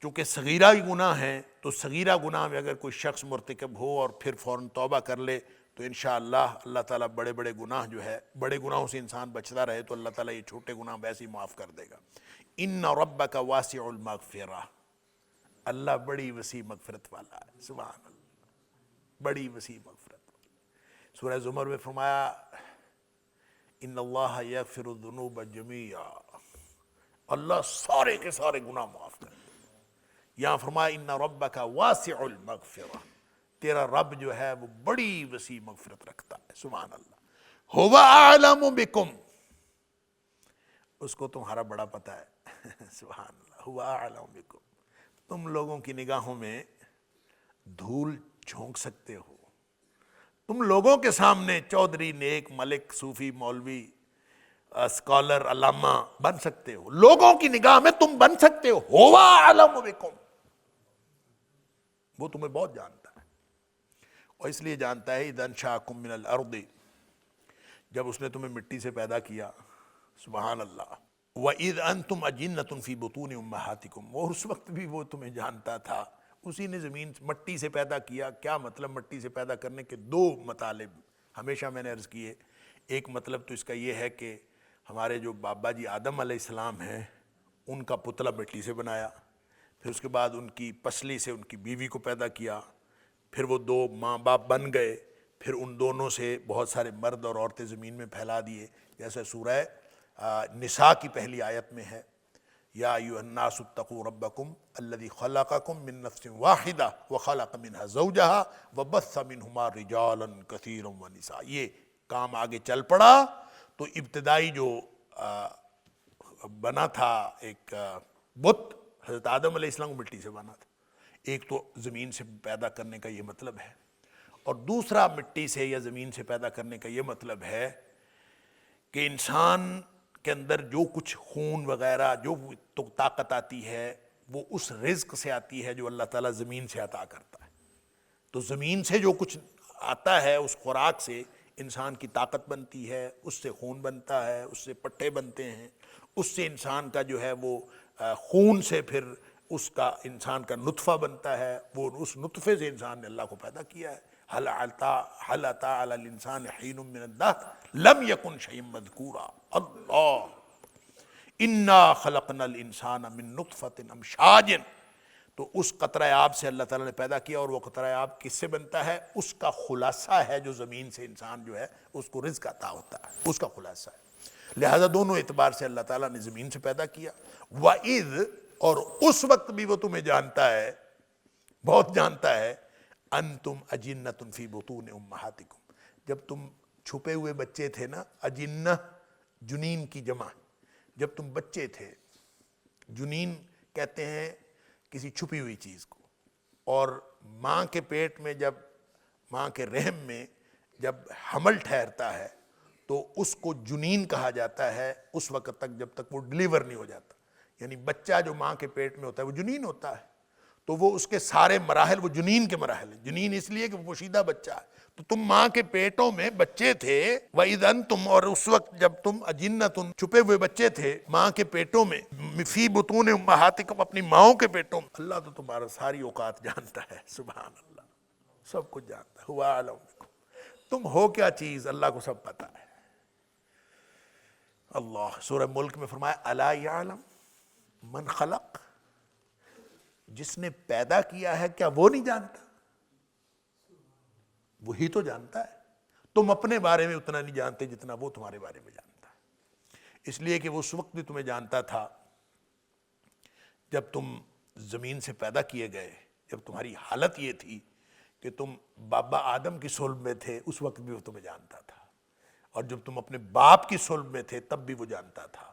چونکہ صغیرہ ہی گناہ ہیں، تو صغیرہ گناہ میں اگر کوئی شخص مرتکب ہو اور پھر فوراً توبہ کر لے تو انشاءاللہ اللہ تعالیٰ بڑے بڑے گناہ جو ہے، بڑے گناہوں سے انسان بچتا رہے تو اللہ تعالیٰ یہ چھوٹے گناہ ویسے ہی معاف کر دے گا۔ ان ربک واسع المغفرہ، اللہ بڑی وسیع مغفرت والا ہے، سبحان اللہ، بڑی وسیع مغفرت والا۔ سورہ زمر میں فرمایا ان اللہ یغفر الذنوب جمیعا، اللہ سارے کے سارے گناہ معاف کر دے۔ یہاں فرمایا ان ربک واسع المغفرہ، تیرا رب جو ہے وہ بڑی وسیع مغفرت رکھتا ہے، سبحان اللہ۔ هو اعلم بکم، اس کو تمہارا بڑا پتہ ہے، سبحان اللہ، هو اعلم بکم، تم لوگوں کی نگاہوں میں دھول جھونک سکتے ہو، تم لوگوں کے سامنے چودھری، نیک، ملک، صوفی، مولوی، اسکالر، علامہ بن سکتے ہو، لوگوں کی نگاہ میں تم بن سکتے ہو، هو اعلم بکم، وہ تمہیں بہت جانتا ہے، اور اس لیے جانتا ہے اذا انشأکم من الارض، جب اس نے تمہیں مٹی سے پیدا کیا، سبحان اللہ، وَإِذْ أَنْتُمْ أَجِنَّةٌ فِي بُطُونِ أُمَّهَاتِكُمْ، اور اس وقت بھی وہ تمہیں جانتا تھا، اسی نے زمین مٹی سے پیدا کیا۔ کیا مطلب مٹی سے پیدا کرنے کے؟ دو مطالب ہمیشہ میں نے عرض کیے۔ ایک مطلب تو اس کا یہ ہے کہ ہمارے جو بابا جی آدم علیہ السلام ہیں ان کا پتلا مٹی سے بنایا، پھر اس کے بعد ان کی پسلی سے ان کی بیوی کو پیدا کیا، پھر وہ دو ماں باپ بن گئے، پھر ان دونوں سے بہت سارے مرد اور عورتیں زمین میں پھیلا دیے، جیسے سورہ نساء کی پہلی آیت میں ہے یا ایھا الناس اتقوا ربکم الذی خلقکم من نفس واحدہ وخلق منها زوجہا وبث منہما رجالا کثیرا ونساء۔ یہ کام آگے چل پڑا تو ابتدائی جو بنا تھا ایک بت، حضرت آدم علیہ السلام کو مٹی سے بنا تھا۔ ایک تو زمین سے پیدا کرنے کا یہ مطلب ہے، اور دوسرا مٹی سے یا زمین سے پیدا کرنے کا یہ مطلب ہے کہ انسان کے اندر جو کچھ خون وغیرہ جو طاقت آتی ہے وہ اس رزق سے آتی ہے جو اللہ تعالیٰ زمین سے عطا کرتا ہے۔ تو زمین سے جو کچھ آتا ہے اس خوراک سے انسان کی طاقت بنتی ہے، اس سے خون بنتا ہے، اس سے پٹھے بنتے ہیں، اس سے انسان کا جو ہے وہ خون سے پھر اس کا انسان کا نطفہ بنتا ہے، وہ اس نطفے سے انسان نے اللہ کو پیدا کیا ہے۔ هل أتى على الإنسان حين من الدهر لم يكن شيئا مذكورا. اللہ انا خلقنا الانسان من نطفۃ امشاج. تو اس قطرہ آب سے اللہ تعالیٰ نے پیدا کیا، اور وہ قطرہ آب کس سے بنتا ہے؟ اس کا خلاصہ ہے جو زمین سے انسان جو ہے اس کو رزق عطا ہوتا ہے، اس کا خلاصہ ہے. لہذا دونوں اعتبار سے اللہ تعالیٰ نے زمین سے پیدا کیا. وَإِذْ، اور اس وقت بھی وہ تمہیں جانتا ہے، بہت جانتا ہے. انتم اجنۃ فی بطون امہاتکم، جب تم چھپے ہوئے بچے تھے نا. اجنہ جنین کی جمع، جب تم بچے تھے. جنین کہتے ہیں کسی چھپی ہوئی چیز کو. اور ماں کے پیٹ میں، جب ماں کے رحم میں جب حمل ٹھہرتا ہے تو اس کو جنین کہا جاتا ہے اس وقت تک جب تک وہ ڈلیور نہیں ہو جاتا. یعنی بچہ جو ماں کے پیٹ میں ہوتا ہے وہ جنین ہوتا ہے. تو وہ اس کے سارے مراحل وہ جنین کے مراحل ہیں. جنین اس لیے کہ وہ پوشیدہ بچہ ہے. تو تم ماں کے پیٹوں میں بچے تھے. وَإِذْ أَنْتُمْ، اور اس وقت جب تم اجنۃ چھپے ہوئے بچے تھے ماں کے پیٹوں میں. فی بطون امہاتکم، اپنی ماؤں کے پیٹوں میں. اللہ تو تمہارا ساری اوقات جانتا ہے، سبحان اللہ، سب کچھ جانتا ہے. هُوَ أَعْلَمُ بِكُمْ، تم ہو کیا چیز اللہ کو سب پتہ ہے. اللہ سورہ ملک میں فرمایا الا یعلم من خلق، جس نے پیدا کیا ہے کیا وہ نہیں جانتا؟ وہی تو جانتا ہے. تم اپنے بارے میں اتنا نہیں جانتے جتنا وہ تمہارے بارے میں جانتا ہے. اس لیے کہ وہ اس وقت بھی تمہیں جانتا تھا جب تم زمین سے پیدا کیے گئے، جب تمہاری حالت یہ تھی کہ تم بابا آدم کی صلب میں تھے، اس وقت بھی وہ تمہیں جانتا تھا. اور جب تم اپنے باپ کی صلب میں تھے تب بھی وہ جانتا تھا.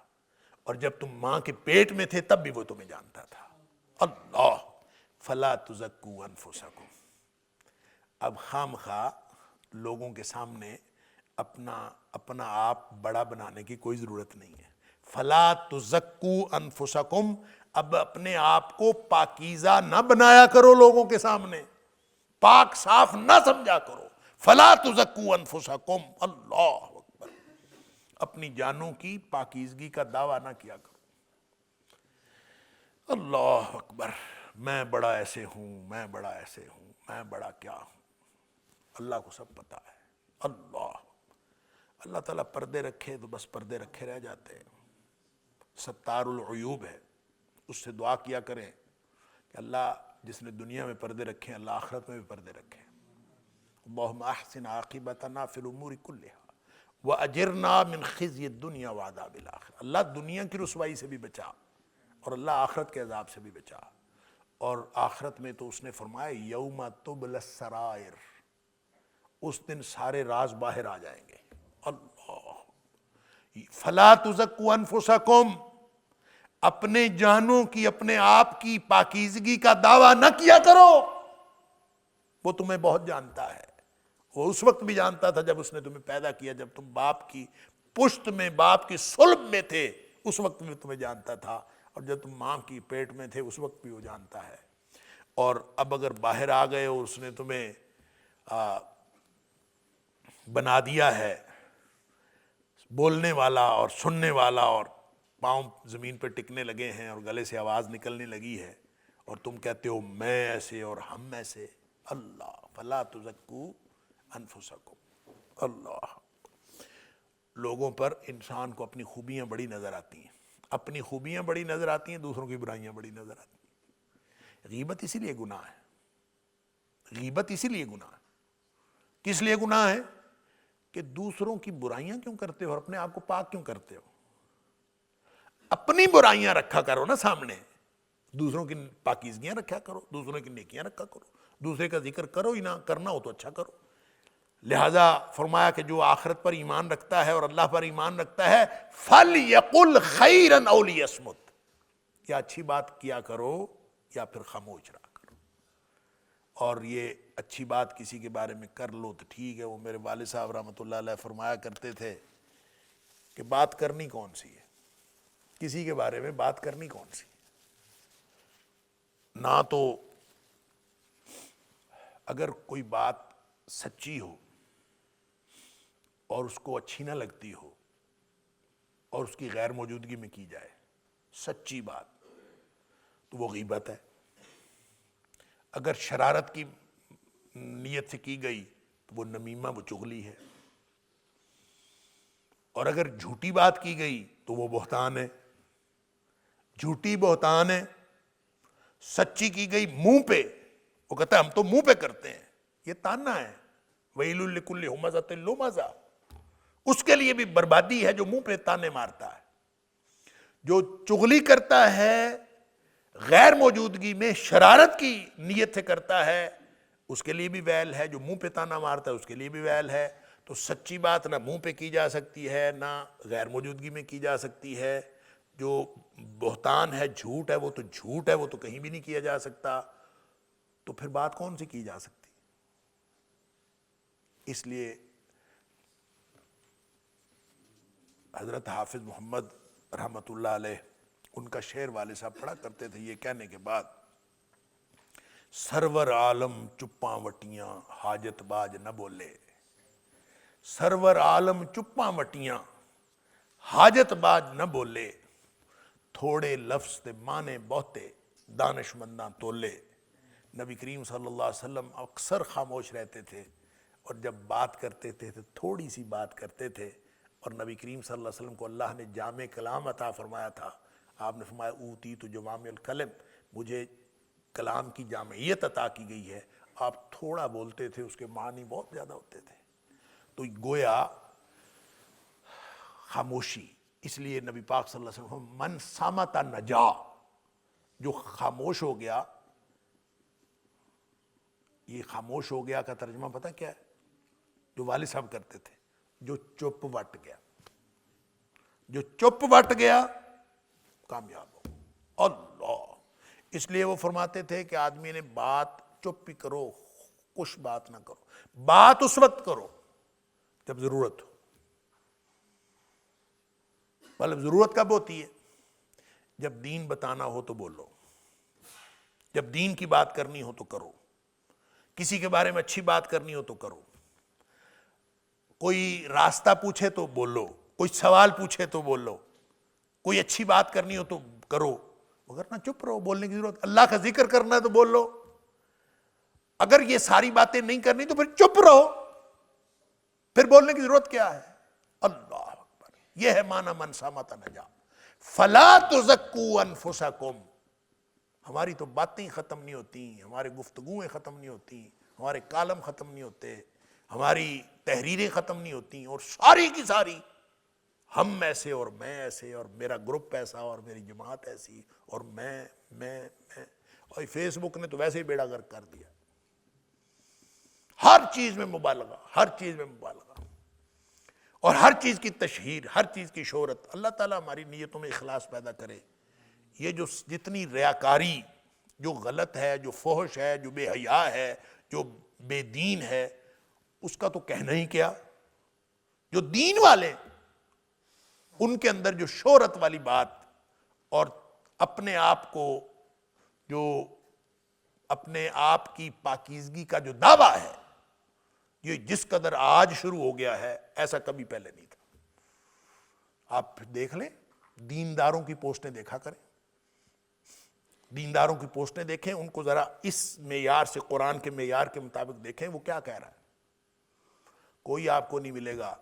اور جب تم ماں کے پیٹ میں تھے تب بھی وہ تمہیں جانتا تھا. اللہ فلا تزکوا انفسکم. اب خام خواہ لوگوں کے سامنے اپنا آپ بڑا بنانے کی کوئی ضرورت نہیں ہے. فلا تزکوا انفسکم، اب اپنے آپ کو پاکیزہ نہ بنایا کرو لوگوں کے سامنے، پاک صاف نہ سمجھا کرو. فلا تزکوا انفسکم. اللہ اکبر. اپنی جانوں کی پاکیزگی کا دعویٰ نہ کیا کرو. اللہ اکبر. میں بڑا ایسے ہوں، میں بڑا ایسے ہوں، میں بڑا کیا ہوں. اللہ کو سب پتا ہے. اللہ تعالیٰ پردے رکھے تو بس پردے رکھے رہ جاتے ہیں. ستار العیوب ہے، اس سے دعا کیا کریں کہ اللہ جس نے دنیا میں پردے رکھے ہیں اللہ آخرت میں بھی پردے رکھے. اللہم احسن عاقبتنا فی الامور کلہا واجرنا من خزی الدنیا وعذاب الاخرہ. اللہ دنیا کی رسوائی سے بھی بچا اور اللہ آخرت کے عذاب سے بھی بچا. اور آخرت میں تو اس نے فرمایا یوم تبلی السرائر، اس دن سارے راز باہر آ جائیں گے. اللہ فلا تزکوا انفسکم، اپنے جانوں کی اپنے آپ کی پاکیزگی کا دعویٰ نہ کیا کرو. وہ تمہیں بہت جانتا ہے. وہ اس وقت بھی جانتا تھا جب اس نے تمہیں پیدا کیا، جب تم باپ کی پشت میں باپ کی صلب میں تھے اس وقت بھی تمہیں جانتا تھا. اور جب تم ماں کی پیٹ میں تھے اس وقت بھی وہ جانتا ہے. اور اب اگر باہر آ گئے اور اس نے تمہیں بنا دیا ہے بولنے والا اور سننے والا، اور پاؤں زمین پہ ٹکنے لگے ہیں اور گلے سے آواز نکلنے لگی ہے، اور تم کہتے ہو میں ایسے اور ہم ایسے. اللہ فلا تزکوا انفسکم. اللہ لوگوں پر انسان کو اپنی خوبیاں بڑی نظر آتی ہیں، اپنی خوبیاں بڑی نظر آتی ہیں، دوسروں کی برائیاں بڑی نظر آتی ہیں. غیبت اسی لیے گناہ ہے. غیبت اسی لیے گناہ ہے. کس لیے گناہ ہے؟ کہ دوسروں کی برائیاں کیوں کرتے ہو اور اپنے آپ کو پاک کیوں کرتے ہو؟ اپنی برائیاں رکھا کرو نا سامنے، دوسروں کی پاکیزگیاں رکھا کرو، دوسروں کی نیکیاں رکھا کرو. دوسرے کا ذکر کرو ہی نہ، کرنا ہو تو اچھا کرو. لہذا فرمایا کہ جو آخرت پر ایمان رکھتا ہے اور اللہ پر ایمان رکھتا ہے فَلْيَقُلْ خَيْرًا أَوْ لِيَصْمُتْ، یا اچھی بات کیا کرو یا پھر خاموش رہا کرو. اور یہ اچھی بات کسی کے بارے میں کر لو تو ٹھیک ہے. وہ میرے والد صاحب رحمۃ اللہ علیہ فرمایا کرتے تھے کہ بات کرنی کون سی ہے، کسی کے بارے میں بات کرنی کون سی. نہ تو اگر کوئی بات سچی ہو اور اس کو اچھی نہ لگتی ہو اور اس کی غیر موجودگی میں کی جائے سچی بات، تو وہ غیبت ہے. اگر شرارت کی نیت سے کی گئی تو وہ نمیمہ، وہ چغلی ہے، اور اگر جھوٹی بات کی گئی تو وہ بہتان ہے، جھوٹی بہتان ہے۔ سچی کی گئی منہ پہ، وہ کہتا ہے ہم تو منہ پہ کرتے ہیں، یہ تانا ہے، وَيْلٌ لِكُلِّ ہُمَزَةٍ لُمَزَةٍ، اس کے لیے بھی بربادی ہے جو منہ پہ تانے مارتا ہے۔ جو چغلی کرتا ہے غیر موجودگی میں، شرارت کی نیت سے کرتا ہے، اس کے لیے بھی ویل ہے۔ جو منہ پہ تانا مارتا ہے اس کے لیے بھی ویل ہے۔ تو سچی بات نہ منہ پہ کی جا سکتی ہے، نہ غیر موجودگی میں کی جا سکتی ہے۔ جو بہتان ہے، جھوٹ ہے، وہ تو جھوٹ ہے، وہ تو کہیں بھی نہیں کیا جا سکتا، تو پھر بات کون سی کی جا سکتی؟ اس لیے حضرت حافظ محمد رحمۃ اللہ علیہ، ان کا شعر والد صاحب پڑھا کرتے تھے، یہ کہنے کے بعد، سرور عالم چپاں وٹیاں حاجت باج نہ بولے، سرور عالم چپاں وٹیاں حاجت باج نہ بولے، تھوڑے لفظ تے مانے بہتے دانش منداں تولے۔ نبی کریم صلی اللہ علیہ وسلم اکثر خاموش رہتے تھے، اور جب بات کرتے تھے تو تھوڑی سی بات کرتے تھے، اور نبی کریم صلی اللہ علیہ وسلم کو اللہ نے جامع کلام عطا فرمایا تھا۔ آپ نے فرمایا اوتیت جوامع الکلم، مجھے کلام کی جامعیت عطا کی گئی ہے۔ آپ تھوڑا بولتے تھے، اس کے معنی بہت زیادہ ہوتے تھے۔ تو گویا خاموشی، اس لیے نبی پاک صلی اللہ علیہ وسلم من صامت نجا، جو خاموش ہو گیا، یہ خاموش ہو گیا کا ترجمہ پتہ کیا ہے؟ جو والد صاحب کرتے تھے، جو چپ وٹ گیا، جو چپ وٹ گیا کامیاب ہو۔ اللہ، اس لیے وہ فرماتے تھے کہ آدمی نے بات چپ ہی کرو، کچھ بات نہ کرو، بات اس وقت کرو جب ضرورت ہو۔ مطلب ضرورت کب ہوتی ہے؟ جب دین بتانا ہو تو بولو، جب دین کی بات کرنی ہو تو کرو، کسی کے بارے میں اچھی بات کرنی ہو تو کرو، کوئی راستہ پوچھے تو بولو، کوئی سوال پوچھے تو بولو، کوئی اچھی بات کرنی ہو تو کرو، مگر نہ چپ رہو۔ بولنے کی ضرورت، اللہ کا ذکر کرنا ہے تو بول لو، اگر یہ ساری باتیں نہیں کرنی تو پھر چپ رہو، پھر بولنے کی ضرورت کیا ہے؟ اللہ اکبر، یہ ہے معنی من صامت نجا۔ فلا تزکوا انفسکم، ہماری تو باتیں ختم نہیں ہوتی، ہمارے گفتگویں ختم نہیں ہوتی، ہمارے کالم ختم نہیں ہوتے، ہماری تحریریں ختم نہیں ہوتی، اور ساری کی ساری ہم ایسے اور میں ایسے اور میرا گروپ ایسا اور میری جماعت ایسی اور میں اور فیس بک نے تو ویسے ہی بیڑا غرق کر دیا، ہر چیز میں مبالغہ، ہر چیز میں مبالغہ، اور ہر چیز کی تشہیر، ہر چیز کی شہرت۔ اللہ تعالیٰ ہماری نیتوں میں اخلاص پیدا کرے۔ یہ جو جتنی ریاکاری، جو غلط ہے، جو فحش ہے، جو بے حیا ہے، جو بے دین ہے، اس کا تو کہنا ہی کیا۔ جو دین والے، ان کے اندر جو شہرت والی بات اور اپنے آپ کو، جو اپنے آپ کی پاکیزگی کا جو دعویٰ ہے، یہ جس قدر آج شروع ہو گیا ہے، ایسا کبھی پہلے نہیں تھا۔ آپ دیکھ لیں، دینداروں کی پوسٹیں دیکھا کریں، دینداروں کی پوسٹیں دیکھیں، ان کو ذرا اس معیار سے، قرآن کے معیار کے مطابق دیکھیں وہ کیا کہہ رہا ہے۔ کوئی آپ کو نہیں ملے گا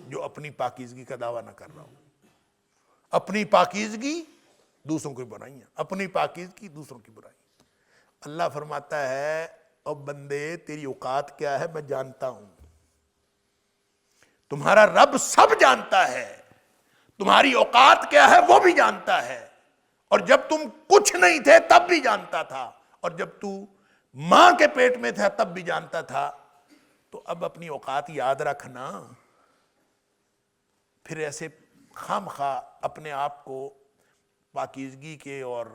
جو اپنی پاکیزگی کا دعویٰ نہ کر رہا ہو۔ اپنی پاکیزگی دوسروں کی برائیاں، اپنی پاکیزگی دوسروں کی برائیاں۔ اللہ فرماتا ہے او بندے تیری اوقات کیا ہے میں جانتا ہوں، تمہارا رب سب جانتا ہے، تمہاری اوقات کیا ہے وہ بھی جانتا ہے، اور جب تم کچھ نہیں تھے تب بھی جانتا تھا، اور جب تو ماں کے پیٹ میں تھا تب بھی جانتا تھا۔ تو اب اپنی اوقات یاد رکھنا، پھر ایسے خام خواہ اپنے آپ کو پاکیزگی کے اور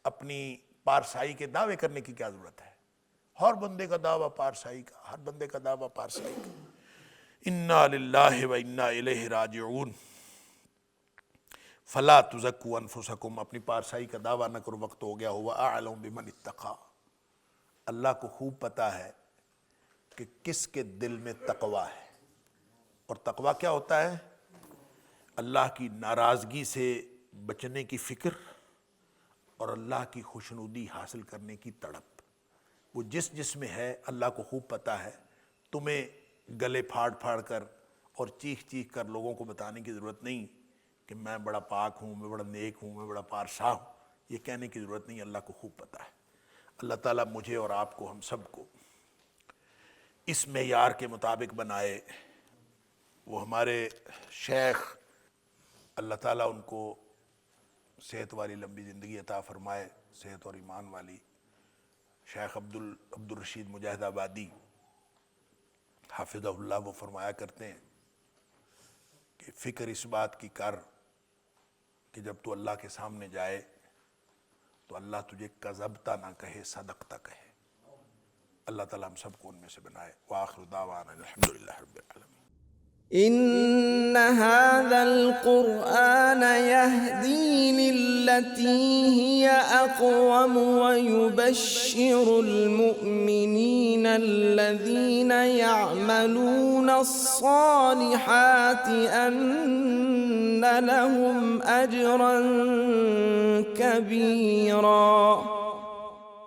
اپنی پارسائی کے دعوے کرنے کی کیا ضرورت ہے؟ ہر بندے کا دعویٰ پارسائی کا، ہر بندے کا دعویٰ پارسائی کا۔ انا للہ و انا الیہ راجعون۔ فلا تزکوا انفسکم، اپنی پارسائی کا دعویٰ نہ کرو، وقت ہو گیا ہوا اعلم بمن اتقی۔ اللہ کو خوب پتہ ہے کہ کس کے دل میں تقوی ہے، اور تقوی کیا ہوتا ہے؟ اللہ کی ناراضگی سے بچنے کی فکر اور اللہ کی خوشنودی حاصل کرنے کی تڑپ، وہ جس میں ہے اللہ کو خوب پتہ ہے. تمہیں گلے پھاڑ پھاڑ کر اور چیخ چیخ کر لوگوں کو بتانے کی ضرورت نہیں کہ میں بڑا پاک ہوں، میں بڑا نیک ہوں، میں بڑا پارسا ہوں. یہ کہنے کی ضرورت نہیں، اللہ کو خوب پتہ ہے. اللہ تعالیٰ مجھے اور آپ کو، ہم سب کو اس معیار کے مطابق بنائے. وہ ہمارے شیخ، اللہ تعالیٰ ان کو صحت والی لمبی زندگی عطا فرمائے، صحت اور ایمان والی. شیخ عبد الرشید مجاہد آبادی حافظہ اللہ، وہ فرمایا کرتے ہیں کہ فکر اس بات کی کر کہ جب تو اللہ کے سامنے جائے تو اللہ تجھے کذبتا نہ کہے، صدقتا کہے. اللہ تعالیٰ ہم سب کو ان میں سے بنائے. وآخر دعوانا الحمدللہ رب العالمین. إن هذا القرآن يهدي للتي هي أقوم ويبشر المؤمنين الذين يعملون الصالحات أن لهم أجرا كبيرا